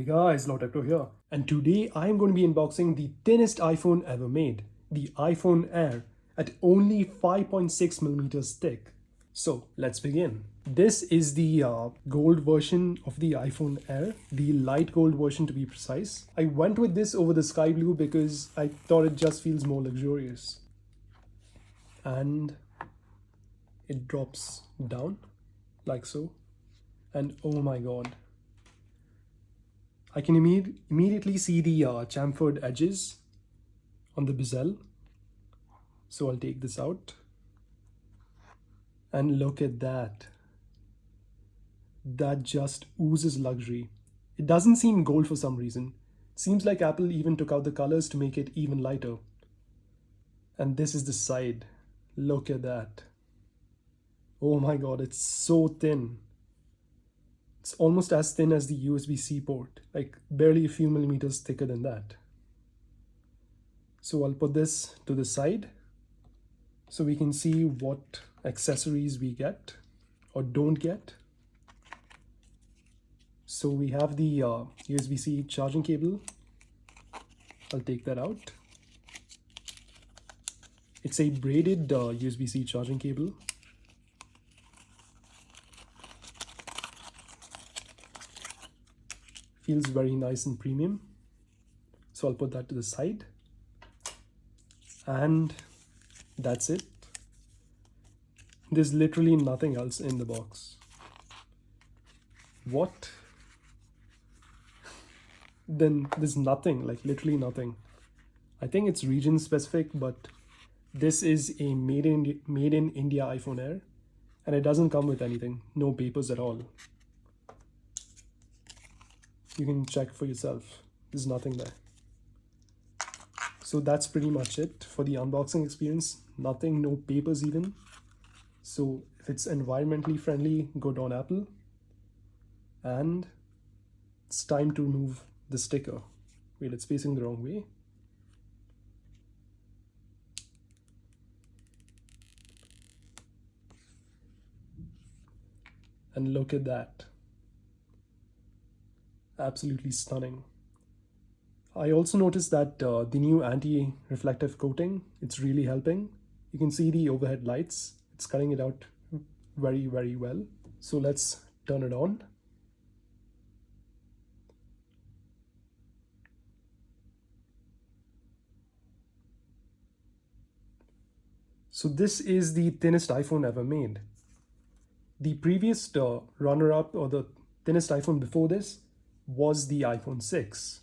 Hey guys, Lotecto here, and today I am going to be unboxing the thinnest iPhone ever made, the iPhone Air, at only 5.6 millimeters thick. So let's begin. This is the gold version of the iPhone Air, the light gold version to be precise. I went with this over the sky blue because I thought it just feels more luxurious. And it drops down like so, and oh my god. I can immediately see the chamfered edges on the bezel. So I'll take this out. And look at that. That just oozes luxury. It doesn't seem gold for some reason. Seems like Apple even took out the colors to make it even lighter. And this is the side. Look at that. Oh my god, it's so thin. It's almost as thin as the USB-C port, like barely a few millimeters thicker than that. So I'll put this to the side so we can see what accessories we get or don't get. So we have the USB-C charging cable. I'll take that out. It's a braided USB-C charging cable. Feels very nice and premium. So I'll put that to the side. And that's it. There's literally nothing else in the box. What? Then there's nothing, like literally nothing. I think it's region specific, but this is a made in India iPhone Air, and it doesn't come with anything, no papers at all. You can check for yourself. There's nothing there. So that's pretty much it for the unboxing experience. Nothing, no papers even. So if it's environmentally friendly, good on Apple. And it's time to remove the sticker. Wait, it's facing the wrong way. And look at that. Absolutely stunning. I also noticed that the new anti-reflective coating, it's really helping. You can see the overhead lights. It's cutting it out very, very well. So let's turn it on. So this is the thinnest iPhone ever made. The previous runner-up, or the thinnest iPhone before this, was the iPhone 6.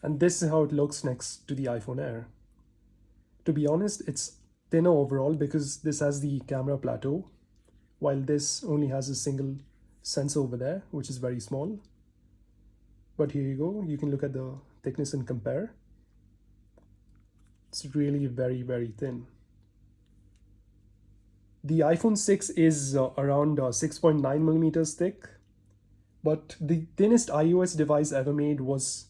And this is how it looks next to the iPhone Air. To be honest, it's thinner overall because this has the camera plateau, while this only has a single sensor over there, which is very small. But here you go, you can look at the thickness and compare. It's really very, very thin. The iPhone 6 is around 6.9 millimeters thick, but the thinnest iOS device ever made was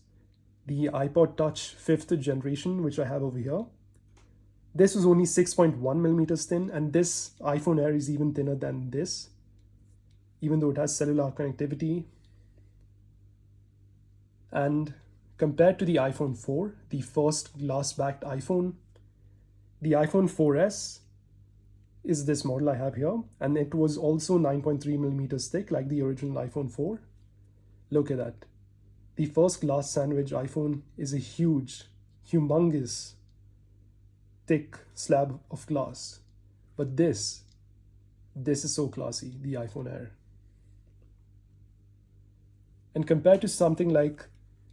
the iPod Touch 5th generation, which I have over here. This was only 6.1 millimeters thin, and this iPhone Air is even thinner than this, even though it has cellular connectivity. And compared to the iPhone 4, the first glass-backed iPhone, the iPhone 4S is this model I have here, and it was also 9.3 millimeters thick like the original iPhone 4. Look at that. The first glass sandwich iPhone is a huge, humongous, thick slab of glass. But this is so classy, the iPhone Air. And compared to something like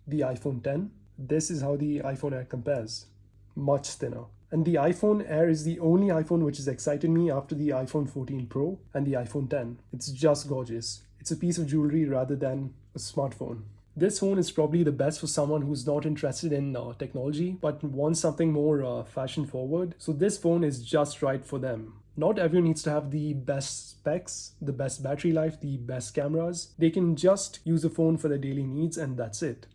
the iPhone 10, this is how the iPhone Air compares. Much thinner. And the iPhone Air is the only iPhone which has excited me after the iPhone 14 Pro and the iPhone 10. It's just gorgeous. It's a piece of jewelry rather than a smartphone. This phone is probably the best for someone who's not interested in technology but wants something more fashion forward. So this phone is just right for them. Not everyone needs to have the best specs, the best battery life, the best cameras. They can just use a phone for their daily needs and that's it.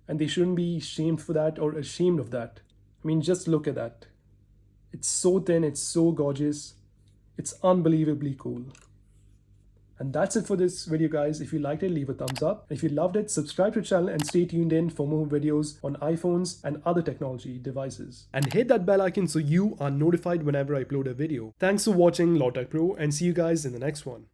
And they shouldn't be shamed for that or ashamed of that. I mean, just look at that. It's so thin, it's so gorgeous. It's unbelievably cool. And that's it for this video, guys. If you liked it, leave a thumbs up. If you loved it, subscribe to the channel and stay tuned in for more videos on iPhones and other technology devices. And hit that bell icon so you are notified whenever I upload a video. Thanks for watching Law Tech Pro, and see you guys in the next one.